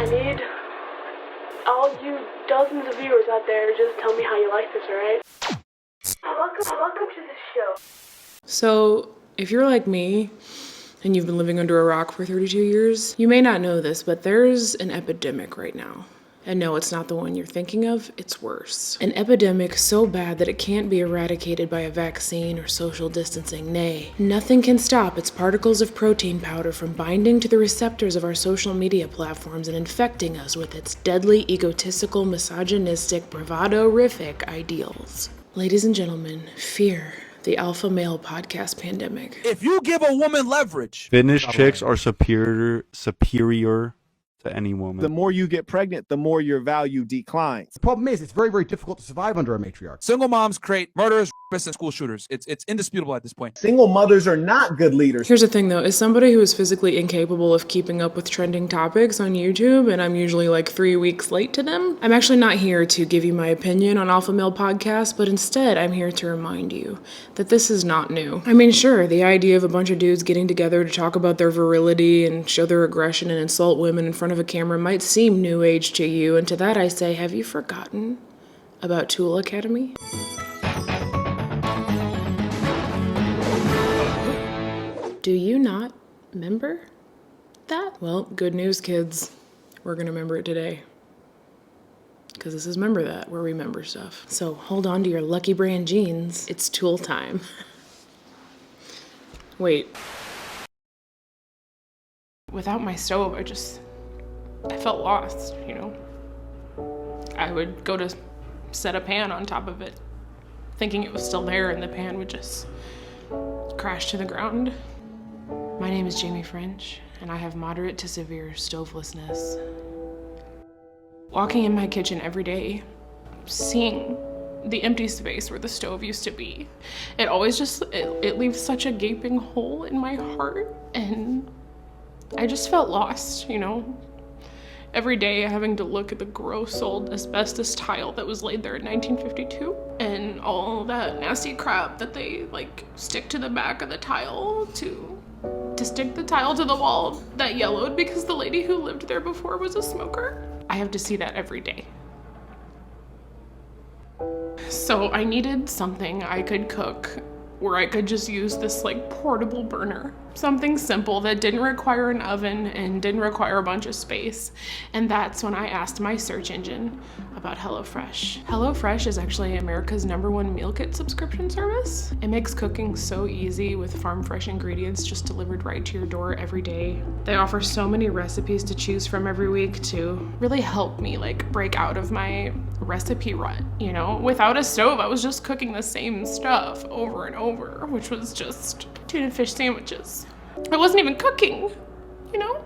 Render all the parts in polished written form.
I need all you dozens of viewers out there to just tell me how you like this, alright? Welcome to the show. So, if you're like me, and you've been living under a rock for 32 years, you may not know this, but there's an epidemic right now. And no, it's not the one you're thinking of, it's worse. An epidemic so bad that it can't be eradicated by a vaccine or social distancing. Nay, nothing can stop its particles of protein powder from binding to the receptors of our social media platforms and infecting us with its deadly, egotistical, misogynistic, bravado-rific ideals. Ladies and gentlemen, fear the alpha male podcast pandemic. If you give a woman leverage, Finnish chicks are superior to any woman. The more you get pregnant, the more your value declines. The problem is, it's very, very difficult to survive under a matriarch. single moms create murderers, rapists, and school shooters. It's indisputable at this point. Single mothers are not good leaders. Here's the thing though, as somebody who is physically incapable of keeping up with trending topics on YouTube, and I'm usually like 3 weeks late to them, I'm actually not here to give you my opinion on alpha male podcasts, but instead I'm here to remind you that this is not new. I mean, sure, the idea of a bunch of dudes getting together to talk about their virility and show their aggression and insult women in front of a camera might seem new age to you, and to that I say, have you forgotten about Tool Academy? Do you not remember that? Well, good news, kids. We're gonna remember it today. Because this is Remember That, where we remember stuff. So hold on to your Lucky Brand jeans. It's tool time. Wait. Without my stove, I felt lost, you know? I would go to set a pan on top of it, thinking it was still there, and the pan would just crash to the ground. My name is Jamie French, and I have moderate to severe stovelessness. Walking in my kitchen every day, seeing the empty space where the stove used to be, it always it leaves such a gaping hole in my heart, and I just felt lost, you know? Every day having to look at the gross old asbestos tile that was laid there in 1952 and all that nasty crap that they like stick to the back of the tile to stick the tile to the wall that yellowed because the lady who lived there before was a smoker. I have to see that every day. So I needed something I could cook where I could just use this like portable burner. Something simple that didn't require an oven and didn't require a bunch of space. And that's when I asked my search engine about HelloFresh. HelloFresh is actually America's #1 meal kit subscription service. It makes cooking so easy with farm fresh ingredients just delivered right to your door every day. They offer so many recipes to choose from every week to really help me like break out of my recipe rut, you know? Without a stove, I was just cooking the same stuff over and over, which was just tuna fish sandwiches. I wasn't even cooking, you know?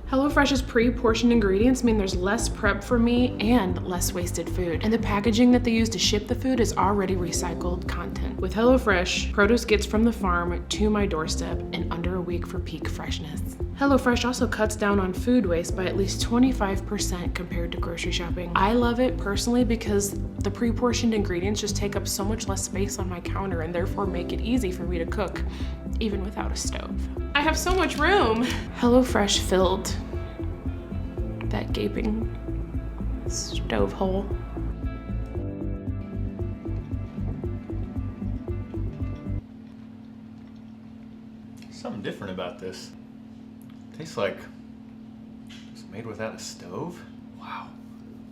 HelloFresh's pre-portioned ingredients mean there's less prep for me and less wasted food. And the packaging that they use to ship the food is already recycled content. With HelloFresh, produce gets from the farm to my doorstep in under a week for peak freshness. HelloFresh also cuts down on food waste by at least 25% compared to grocery shopping. I love it personally because the pre-portioned ingredients just take up so much less space on my counter and therefore make it easy for me to cook, even without a stove. I have so much room. HelloFresh filled that gaping stove hole. Something different about this. Tastes like it's made without a stove. Wow.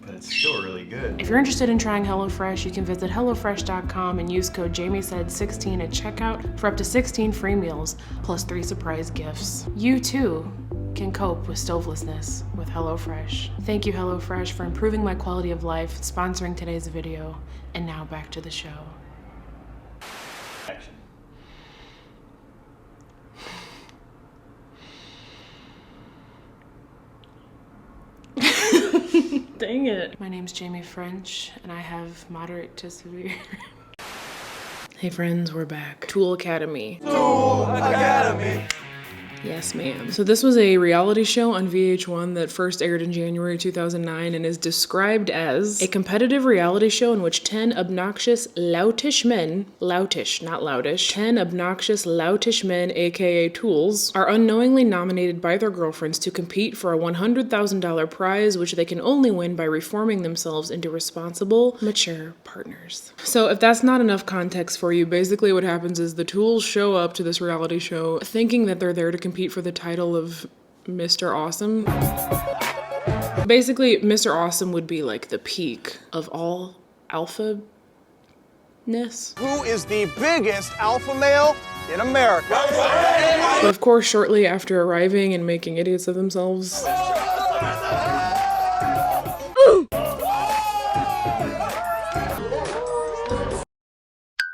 But it's still really good. If you're interested in trying HelloFresh, you can visit HelloFresh.com and use code JamieSaid16 at checkout for up to 16 free meals, plus 3 surprise gifts. You too can cope with stovelessness with HelloFresh. Thank you, HelloFresh, for improving my quality of life, sponsoring today's video, and now back to the show. Action. Dang it. My name's Jamie French, and I have moderate to severe. Hey friends, we're back. Tool Academy. Tool Academy. Yes, ma'am. So this was a reality show on VH1 that first aired in January 2009 and is described as a competitive reality show in which 10 obnoxious, loutish men, loutish, not loudish, 10 obnoxious, loutish men, aka tools, are unknowingly nominated by their girlfriends to compete for a $100,000 prize, which they can only win by reforming themselves into responsible, mature partners. So if that's not enough context for you, basically what happens is the tools show up to this reality show thinking that they're there to compete for the title of Mr. Awesome. Basically, Mr. Awesome would be like the peak of all alpha-ness. Who is the biggest alpha male in America? But of course, shortly after arriving and making idiots of themselves,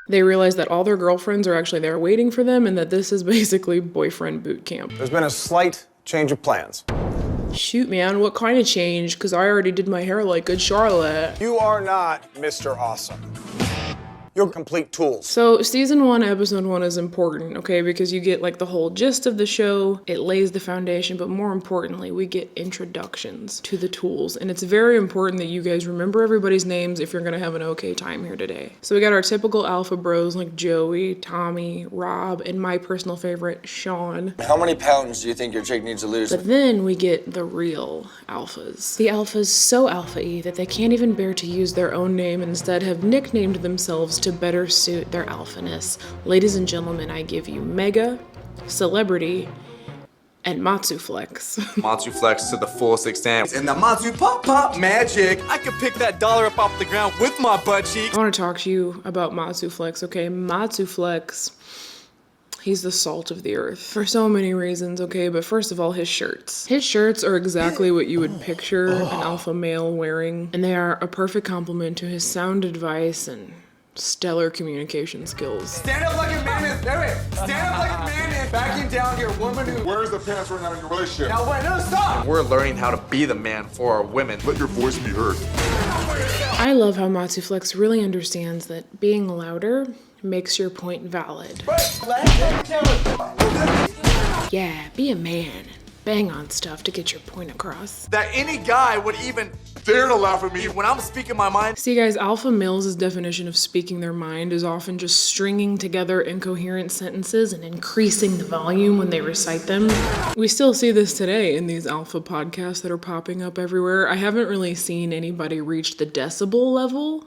they realize that all their girlfriends are actually there waiting for them and that this is basically boyfriend boot camp. There's been a slight change of plans. Shoot, man, what kind of change? Because I already did my hair like good Charlotte. You are not Mr. Awesome. You're complete tools. So season 1, episode 1 is important, okay? Because you get like the whole gist of the show, it lays the foundation, but more importantly, we get introductions to the tools. And it's very important that you guys remember everybody's names if you're gonna have an okay time here today. So we got our typical alpha bros like Joey, Tommy, Rob, and my personal favorite, Sean. How many pounds do you think your chick needs to lose? But then we get the real alphas. The alphas so alpha-y that they can't even bear to use their own name and instead have nicknamed themselves to better suit their alphaness. Ladies and gentlemen, I give you Mega, Celebrity, and Matsu Flex. Matsu Flex to the fullest extent. And the Matsu Pop Pop magic. I could pick that dollar up off the ground with my butt cheek. I want to talk to you about Matsu Flex, okay? Matsu Flex, he's the salt of the earth for so many reasons, okay? But first of all, his shirts. His shirts are exactly what you would picture an alpha male wearing, and they are a perfect complement to his sound advice and stellar communication skills. Stand up like a man is. Stand up like a man is backing down your woman who. Where's the pants right now in your relationship? Now wait, no, stop! We're learning how to be the man for our women. Let your voice be heard. I love how Matsu Flex really understands that being louder makes your point valid. Yeah, be a man. Bang on stuff to get your point across. That any guy would even dare to laugh at me when I'm speaking my mind. See guys, alpha males' definition of speaking their mind is often just stringing together incoherent sentences and increasing the volume when they recite them. We still see this today in these alpha podcasts that are popping up everywhere. I haven't really seen anybody reach the decibel level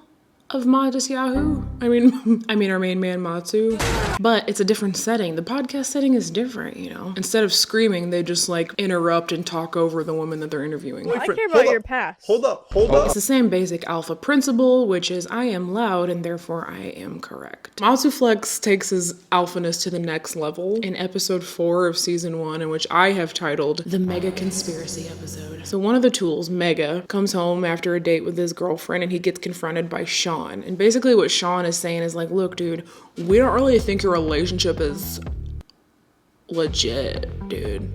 of Modest Yahoo. I mean our main man Matsu. But it's a different setting. The podcast setting is different, you know. Instead of screaming, they just like interrupt and talk over the woman that they're interviewing. I care about your past. Hold up. It's the same basic alpha principle, which is I am loud and therefore I am correct. Matsu Flex takes his alphaness to the next level in episode 4 of season 1, in which I have titled the Mega Conspiracy episode. So one of the tools, Mega, comes home after a date with his girlfriend and he gets confronted by Sean. And basically what Sean is saying is like, look, dude, we don't really think your relationship is legit, dude.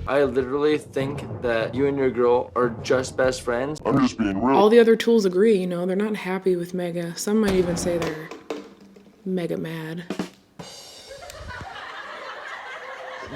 I literally think that you and your girl are just best friends. I'm just being real. All the other tools agree, you know, they're not happy with Mega. Some might even say they're mega mad.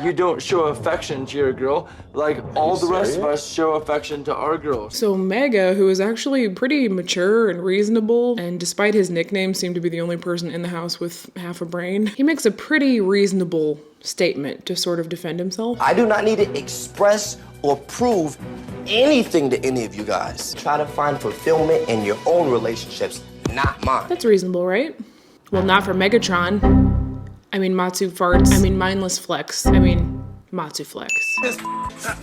You don't show affection to your girl like all the rest of us show affection to our girls. So Mega, who is actually pretty mature and reasonable, and despite his nickname seemed to be the only person in the house with half a brain, he makes a pretty reasonable statement to sort of defend himself. I do not need to express or prove anything to any of you guys. Try to find fulfillment in your own relationships, not mine. That's reasonable, right? Well, not for Megatron. I mean Matsu Farts. I mean Mindless Flex. I mean Matsu Flex. This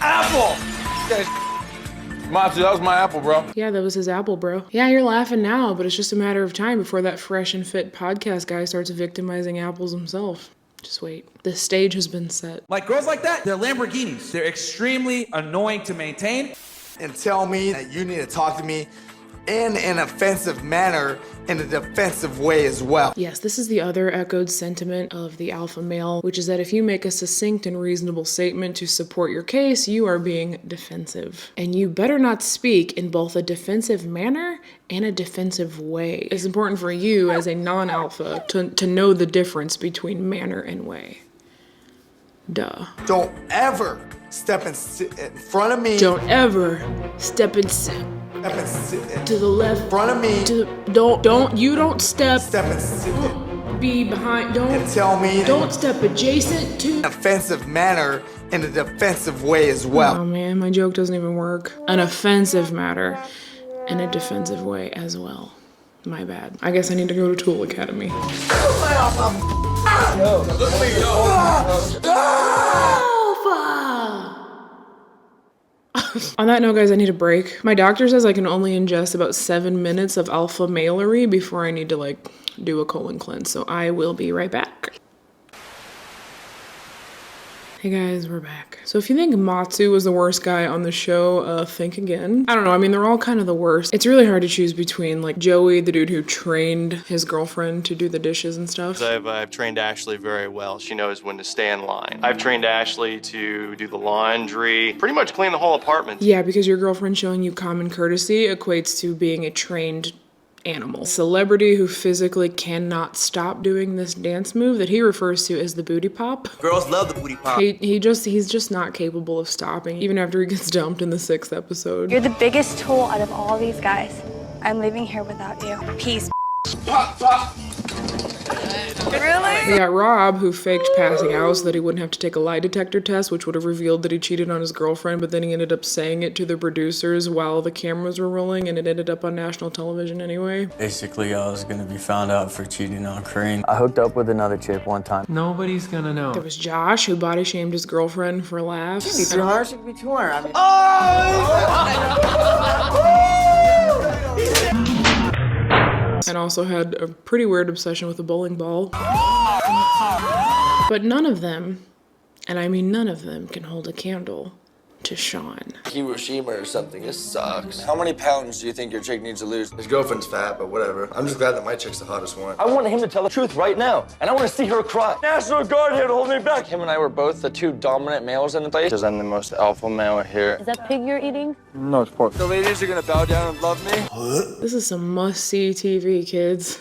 apple! Matsu, that was my apple, bro. Yeah, that was his apple, bro. Yeah, you're laughing now, but it's just a matter of time before that fresh and fit podcast guy starts victimizing apples himself. Just wait. The stage has been set. Like girls like that, they're Lamborghinis. They're extremely annoying to maintain. And tell me that you need to talk to me in an offensive manner, in a defensive way as well. Yes, this is the other echoed sentiment of the alpha male, which is that if you make a succinct and reasonable statement to support your case, you are being defensive. And you better not speak in both a defensive manner and a defensive way. It's important for you as a non-alpha to know the difference between manner and way. Duh. Don't ever step in front of me. Don't ever step in to the left. In front of me. Don't step. Step and Be behind. Don't tell me. Don't step adjacent to. Offensive manner in a defensive way as well. Oh man, my joke doesn't even work. An offensive matter in a defensive way as well. My bad. I guess I need to go to Tool Academy. On that note, guys, I need a break. My doctor says I can only ingest about 7 minutes of alpha mailery before I need to like do a colon cleanse. So I will be right back. Hey guys, we're back. So if you think Matsu was the worst guy on the show, think again. I don't know, I mean, they're all kind of the worst. It's really hard to choose between like Joey, the dude who trained his girlfriend to do the dishes and stuff. I've trained Ashley very well. She knows when to stay in line. I've trained Ashley to do the laundry, pretty much clean the whole apartment. Yeah, because your girlfriend showing you common courtesy equates to being a trained animal. Celebrity who physically cannot stop doing this dance move that he refers to as the booty pop. Girls love the booty pop. He's just not capable of stopping, even after he gets dumped in the 6th episode. You're the biggest tool out of all these guys. I'm leaving here without you. Peace. Pop, pop. Really? We got Rob, who faked passing out so that he wouldn't have to take a lie detector test, which would have revealed that he cheated on his girlfriend, but then he ended up saying it to the producers while the cameras were rolling, and it ended up on national television anyway. Basically, I was gonna be found out for cheating on Crane. I hooked up with another chick one time. Nobody's gonna know. There was Josh, who body shamed his girlfriend for laughs. She could be 300, she could be 200. I mean, And also had a pretty weird obsession with a bowling ball. But none of them, and I mean none of them, can hold a candle to Sean. Hiroshima or something, this sucks. how many pounds do you think your chick needs to lose? His girlfriend's fat, but whatever. I'm just glad that my chick's the hottest one. I want him to tell the truth right now, and I want to see her cry. National Guard here to hold me back. Him and I were both the 2 dominant males in the place, because I'm the most alpha male here. Is that pig you're eating? No, it's pork. The ladies are gonna bow down and love me. This is some must-see TV, kids.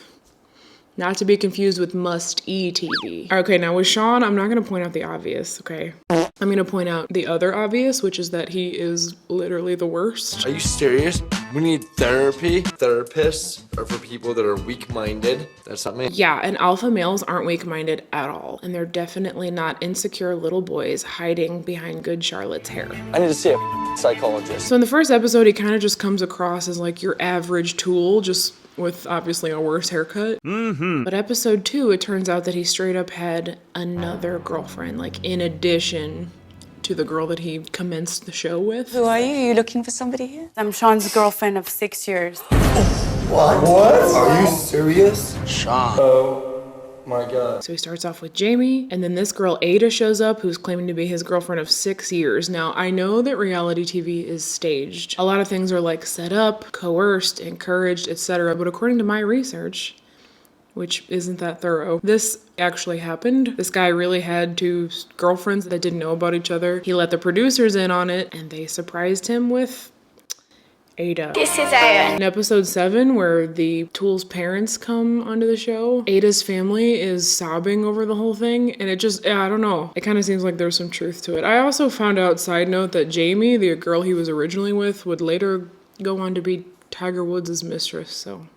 Not to be confused with must-e TV. Okay, now with Sean, I'm not gonna point out the obvious, okay? I'm gonna point out the other obvious, which is that he is literally the worst. Are you serious? We need therapy. Therapists are for people that are weak-minded. That's something. Yeah, and alpha males aren't weak-minded at all. And they're definitely not insecure little boys hiding behind good Charlotte's hair. I need to see a psychologist. So in the first episode, he kind of just comes across as like your average tool, just with obviously a worse haircut. But episode 2, it turns out that he straight up had another girlfriend, like in addition to the girl that he commenced the show with. Who are you? Are you looking for somebody here? I'm Sean's girlfriend of 6 years. What? Are you serious? Sean. Oh my God. So he starts off with Jamie, and then this girl Ada shows up, who's claiming to be his girlfriend of 6 years. Now, I know that reality TV is staged. A lot of things are like set up, coerced, encouraged, etc. But according to my research, which isn't that thorough, this actually happened. This guy really had 2 girlfriends that didn't know about each other. He let the producers in on it, and they surprised him with Ada. This is Aaron. In episode 7, where the Tool's parents come onto the show, Ada's family is sobbing over the whole thing, and it just, I don't know. It kind of seems like there's some truth to it. I also found out, side note, that Jamie, the girl he was originally with, would later go on to be Tiger Woods' mistress, so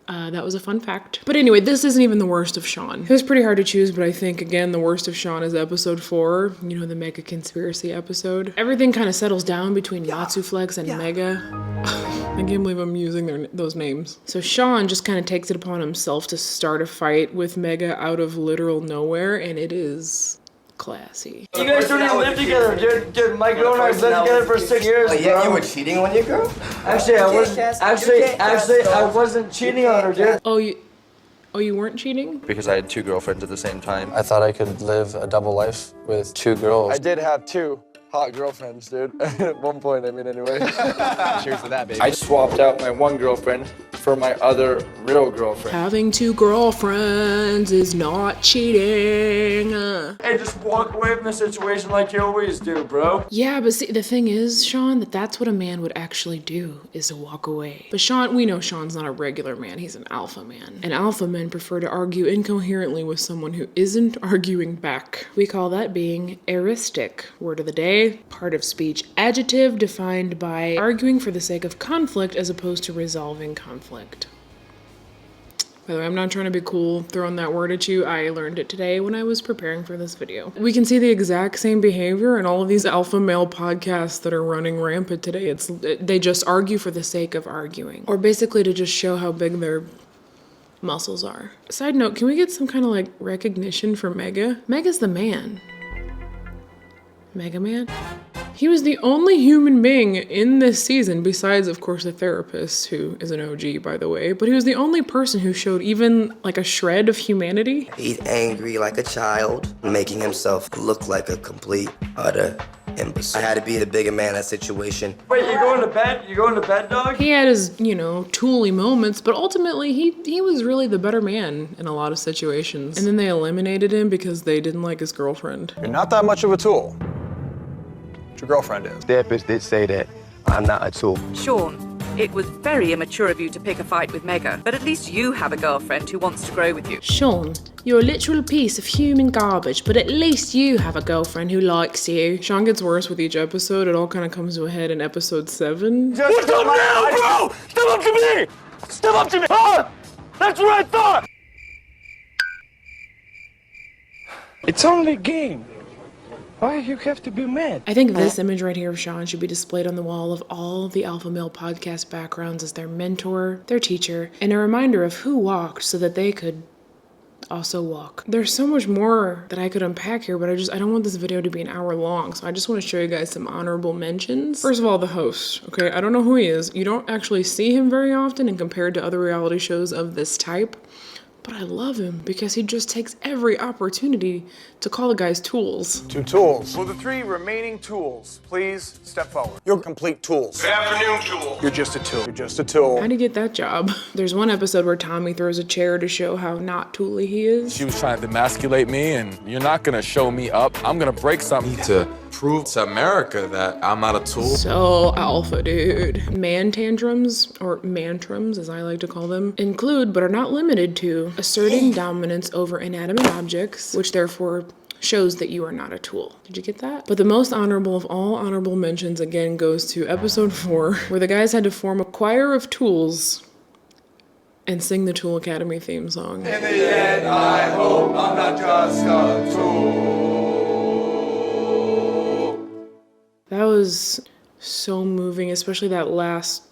that was a fun fact. But anyway, this isn't even the worst of Sean. It was pretty hard to choose, but I think, again, the worst of Sean is episode 4, you know, the Mega Conspiracy episode. Everything kind of settles down between Matsuflex and Mega. I can't believe I'm using those names. So Sean just kind of takes it upon himself to start a fight with Mega out of literal nowhere, and it is classy. You guys don't even live together, dude. My girl and I lived together for 6 years. But yet you were cheating on your girl? Actually, I wasn't. Actually, I wasn't cheating on her, dude. Oh, you weren't cheating? Because I had 2 girlfriends at the same time. I thought I could live a double life with 2 girls. I did have 2, hot girlfriends, dude. At one point, I mean, anyway. Cheers to that, baby. I swapped out my one girlfriend for my other real girlfriend. Having 2 girlfriends is not cheating. Hey, just walk away from the situation like you always do, bro. Yeah, but see, the thing is, Sean, that's what a man would actually do, is to walk away. But Sean, we know Sean's not a regular man, he's an alpha man. And alpha men prefer to argue incoherently with someone who isn't arguing back. We call that being eristic. Word of the day, part of speech adjective defined by arguing for the sake of conflict as opposed to resolving conflict. By the way, I'm not trying to be cool throwing that word at you. I learned it today when I was preparing for this video. We can see the exact same behavior in all of these alpha male podcasts that are running rampant today. They just argue for the sake of arguing, or basically to just show how big their muscles are. Side note, can we get some kind of like recognition for Mega? Mega's the man. Mega Man? He was the only human being in this season, besides, of course, the therapist, who is an OG, by the way, but he was the only person who showed even, like, a shred of humanity. He's angry like a child, making himself look like a complete, utter imbecile. I had to be the bigger man in that situation. Wait, you going to bed? You going to bed, dog? He had his, tooly moments, but ultimately, he was really the better man in a lot of situations. And then they eliminated him because they didn't like his girlfriend. You're not that much of a tool. Your girlfriend is. Therapist did say that I'm not a tool. Sean, it was very immature of you to pick a fight with Mega, but at least you have a girlfriend who wants to grow with you. Sean, you're a literal piece of human garbage, but at least you have a girlfriend who likes you. Sean gets worse with each episode. It all kind of comes to a head in episode 7. What's up now, bro? Step up to me! Step up to me! Huh? That's what I thought! It's only a game. Why you have to be mad? I think this image right here of Sean should be displayed on the wall of all the alpha male podcast backgrounds as their mentor, their teacher, and a reminder of who walked so that they could also walk. There's so much more that I could unpack here, but I don't want this video to be an hour long, so I just want to show you guys some honorable mentions. First of all, the host, okay? I don't know who he is. You don't actually see him very often, and compared to other reality shows of this type, but I love him because he just takes every opportunity to call the guys tools. 2 tools. Will the 3 remaining tools please step forward? You're complete tools. Good afternoon, tool. You're just a tool. You're just a tool. How'd he get that job? There's one episode where Tommy throws a chair to show how not tooly he is. She was trying to demasculate me, and you're not gonna show me up. I'm gonna break something to prove to America that I'm not a tool. So alpha, dude. Man tantrums, or mantrums as I like to call them, include but are not limited to asserting dominance over inanimate objects, which therefore shows that you are not a tool. Did you get that? But the most honorable of all honorable mentions again goes to episode 4, where the guys had to form a choir of tools and sing the Tool Academy theme song. In the end, I hope I'm not just a tool. That was so moving, especially that last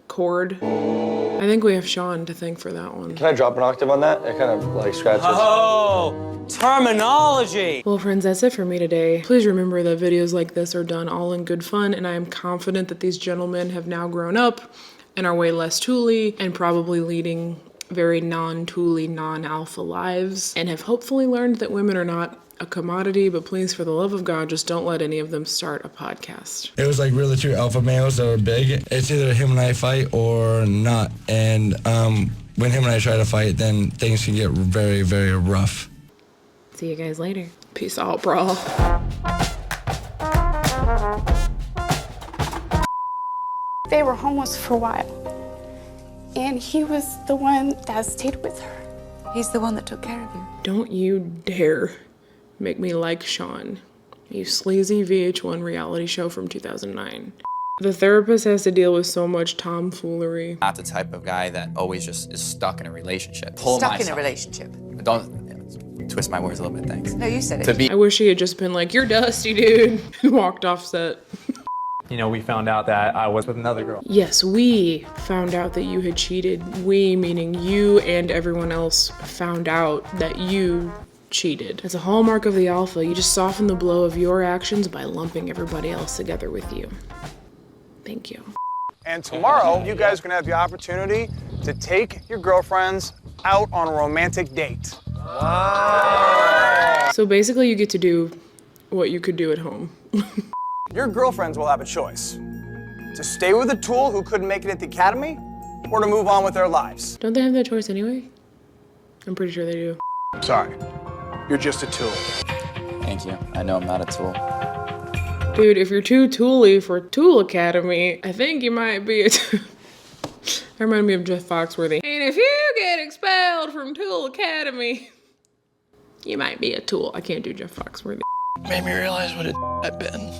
chord. I think we have Sean to thank for that one. Can I drop an octave on that? It kind of like scratches. Oh, terminology. Well, friends, that's it for me today. Please remember that videos like this are done all in good fun, and I am confident that these gentlemen have now grown up and are way less tooly and probably leading very non-tooly, non-alpha lives, and have hopefully learned that women are not a commodity, but please, for the love of God, just don't let any of them start a podcast. It was like really 2 alpha males that were big. It's either him and I fight or not. And when him and I try to fight, then things can get very, very rough. See you guys later. Peace out, bro. They were homeless for a while, and he was the one that stayed with her. He's the one that took care of you. Don't you dare make me like Sean, you sleazy VH1 reality show from 2009. The therapist has to deal with so much tomfoolery. Not the type of guy that always just is stuck in a relationship. Stuck in a relationship. Don't twist my words a little bit, thanks. No, you said it. I wish he had just been like, "You're dusty, dude," and walked off set. We found out that I was with another girl. Yes, we found out that you had cheated. We, meaning you and everyone else, found out that you cheated. It's a hallmark of the alpha. You just soften the blow of your actions by lumping everybody else together with you. Thank you. And tomorrow, you guys are gonna have the opportunity to take your girlfriends out on a romantic date. So basically you get to do what you could do at home. Your girlfriends will have a choice. To stay with a tool who couldn't make it at the academy, or to move on with their lives. Don't they have that choice anyway? I'm pretty sure they do. Sorry, you're just a tool. Thank you. I know I'm not a tool. Dude, if you're too tooly for Tool Academy, I think you might be a tool. That reminded me of Jeff Foxworthy. And if you get expelled from Tool Academy, you might be a tool. I can't do Jeff Foxworthy. Made me realize what I've been.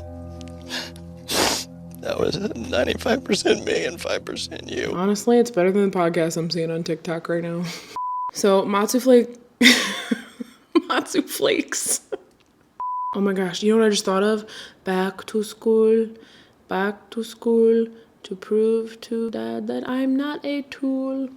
That was 95% me and 5% you. Honestly, it's better than the podcast I'm seeing on TikTok right now. So, Matsu Flakes. Oh my gosh, you know what I just thought of? Back to school to prove to Dad that I'm not a tool.